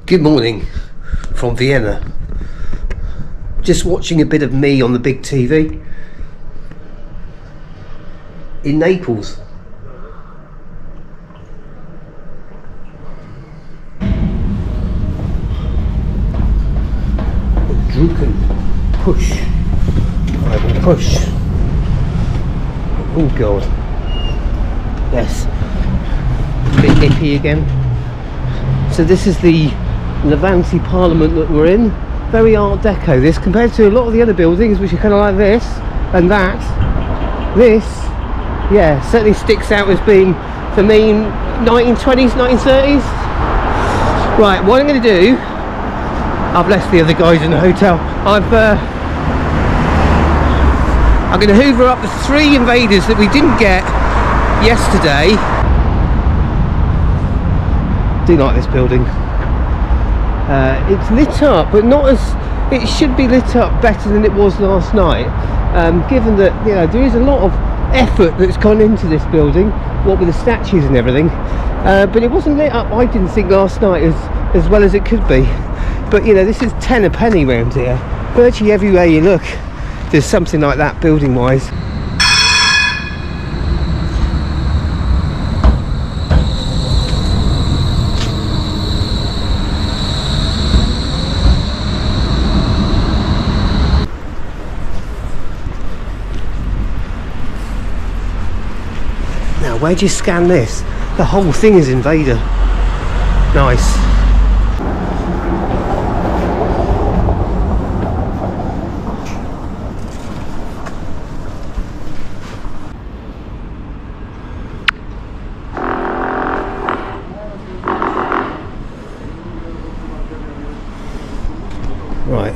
Good morning from Vienna. Just watching a bit of me on the big TV in Naples. Drucken. Push. I will push. Oh god. Yes. A bit nippy again. So this is the Levanti Parliament that we're in. Very Art Deco this, compared to a lot of the other buildings which are kind of like this and that. This, yeah, certainly sticks out as being, for me, 1920s, 1930s. Right, what I'm going to do, I've left the other guys in the hotel. I'm going to hoover up the 3 Invaders that we didn't get yesterday. I do like this building. It's lit up, but not as it should be lit up, better than it was last night. Given that, you know, there is a lot of effort that's gone into this building, what with the statues and everything, but it wasn't lit up, I didn't think, last night as well as it could be. But you know, this is 10 a penny round here. Virtually everywhere you look, there's something like that building wise. Where do you scan this? The whole thing is Invader. Nice. Right.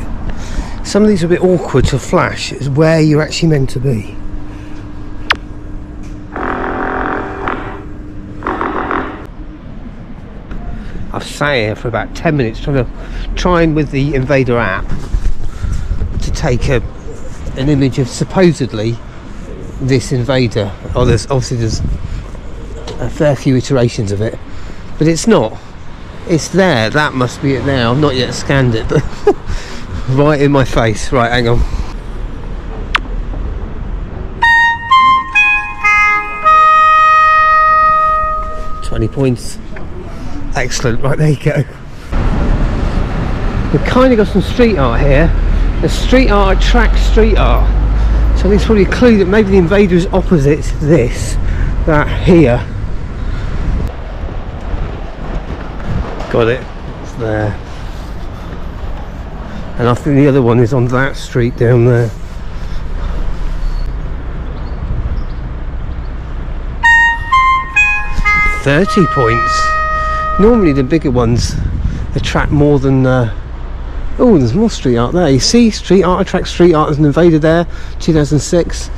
Some of these are a bit awkward to flash. It's where you're actually meant to be. I've sat here for about 10 minutes trying with the Invader app to take an image of supposedly this Invader. Oh, there's a fair few iterations of it, but it's not. It's there. That must be it now. I've not yet scanned it, but right in my face. Right, hang on. $20 points. Excellent, right, there you go. We've kind of got some street art here. The street art attracts street art. So this probably a clue that maybe the Invader is opposite this, that here. Got it, it's there. And I think the other one is on that street down there. $30 points. Normally the bigger ones attract more than oh, there's more street art there. You see, street art attracts street art. There's an Invader there, 2006.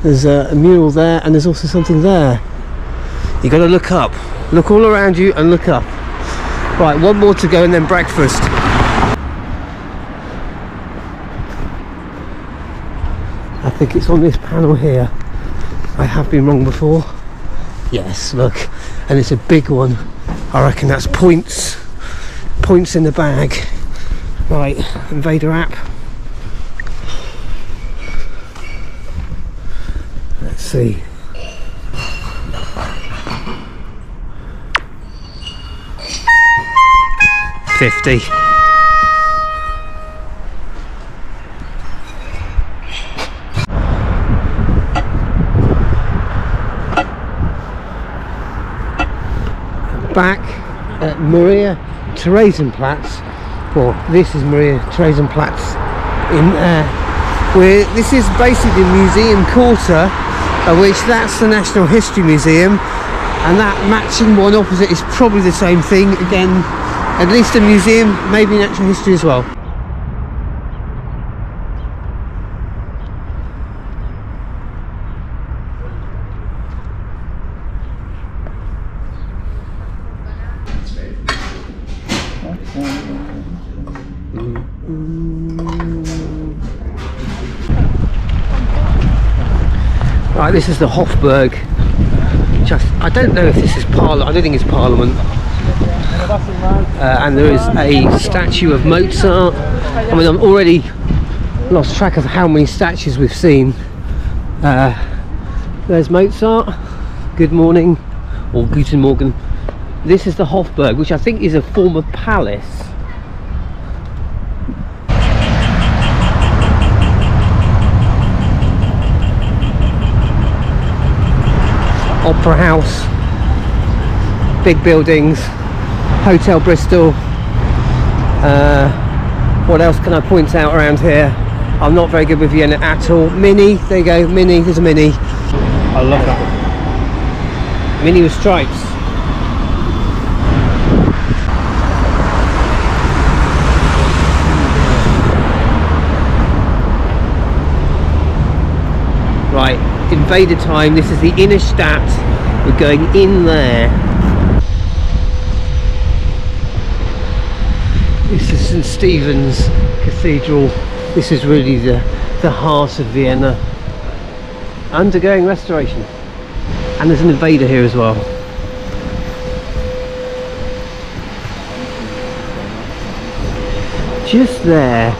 There's a mural there, and there's also something there. You got to look up, look all around you and look up. Right, one more to go and then breakfast. I think it's on this panel here. I have been wrong before. Yes, look, and it's a big one. I reckon that's points in the bag. Right, Invader app. Let's see. $50. Back at Maria Theresienplatz. Well, this is Maria Theresienplatz in where this is basically the museum quarter, of which that's the National History Museum, and that matching one opposite is probably the same thing again, at least a museum, maybe natural history as well. Right, this is the Hofburg. I don't know if this is Parliament. I don't think it's Parliament. and there is a statue of Mozart. I mean, I'm already lost track of how many statues we've seen. There's Mozart. Good morning, or Guten Morgen. This is the Hofburg, which I think is a former palace. Opera House, big buildings, Hotel Bristol. What else can I point out around here? I'm not very good with Vienna at all. Mini, there you go, Mini, there's a Mini. I love that. Mini with stripes. Right, Invader time. This is the Innenstadt. We're going in there. This is St. Stephen's Cathedral. This is really the heart of Vienna. Undergoing restoration. And there's an Invader here as well. Just there.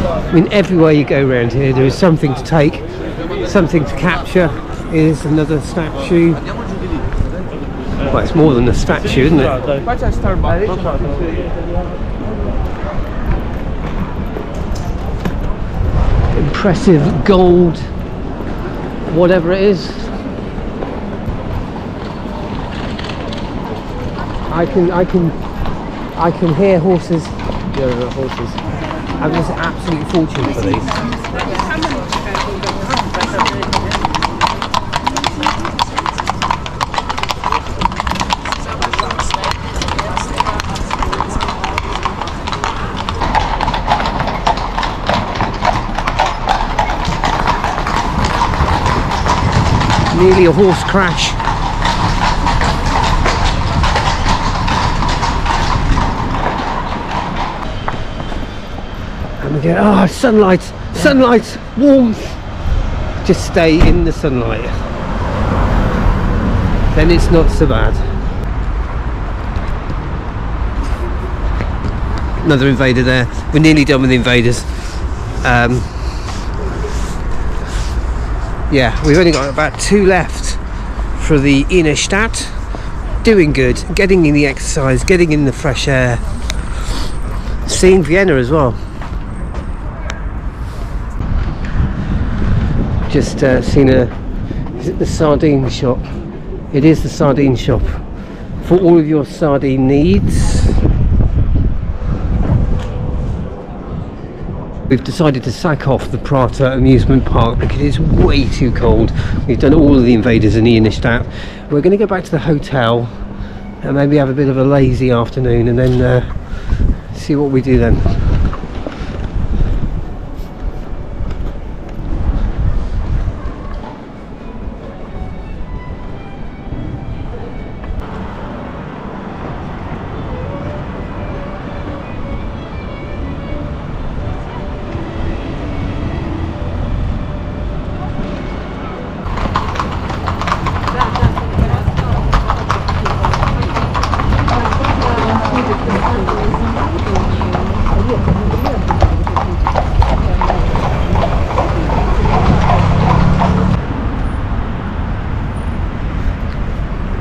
I mean, everywhere you go around here there is something to take, something to capture. Here's another statue. Well, it's more than a statue, isn't it? Impressive gold, whatever it is. I can hear horses. Yeah, there are horses. I'm just an absolute fortune for these. Nearly a horse crash. And we go, oh, sunlight, sunlight, warmth. Just stay in the sunlight. Then it's not so bad. Another Invader there. We're nearly done with the Invaders. Yeah, we've only got about 2 left for the Innenstadt. Doing good, getting in the exercise, getting in the fresh air, seeing Vienna as well. Just seen is it the sardine shop? It is the sardine shop for all of your sardine needs. We've decided to sack off the Prater amusement park because it's way too cold. We've done all of the Invaders in the Innenstadt. We're going to go back to the hotel and maybe have a bit of a lazy afternoon and then see what we do then.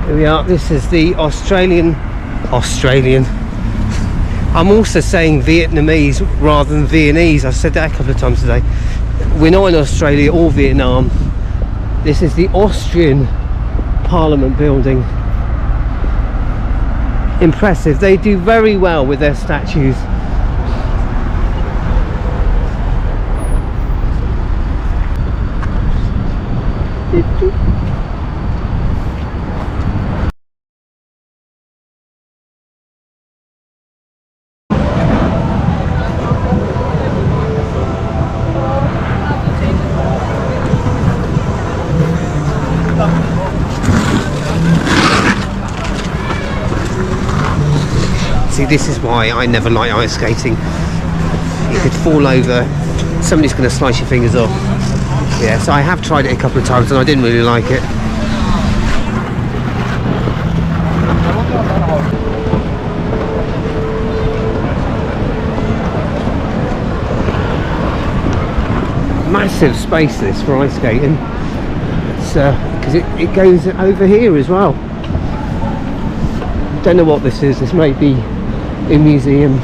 Here we are. This is the Austrian I'm also saying Vietnamese rather than Viennese. I've said that a couple of times today. We're not in Australia or Vietnam. This is the Austrian Parliament building. Impressive. They do very well with their statues. See, this is why I never like ice skating. You could fall over, somebody's going to slice your fingers off. Yeah, so I have tried it a couple of times and I didn't really like it. Massive space this for ice skating. It's because it goes over here as well. Don't know what this is. This may be a museum.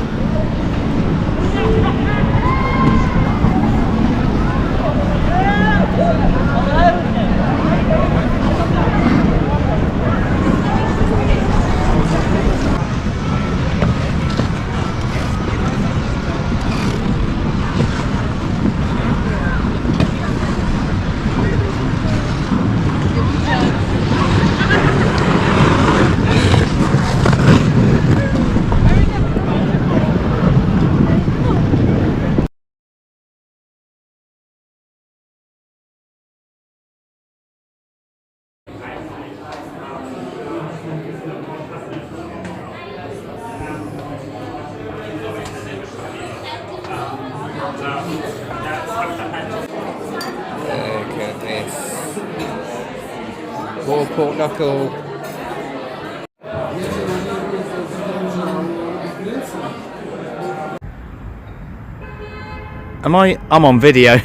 Look at this. More pork knuckle. I'm on video.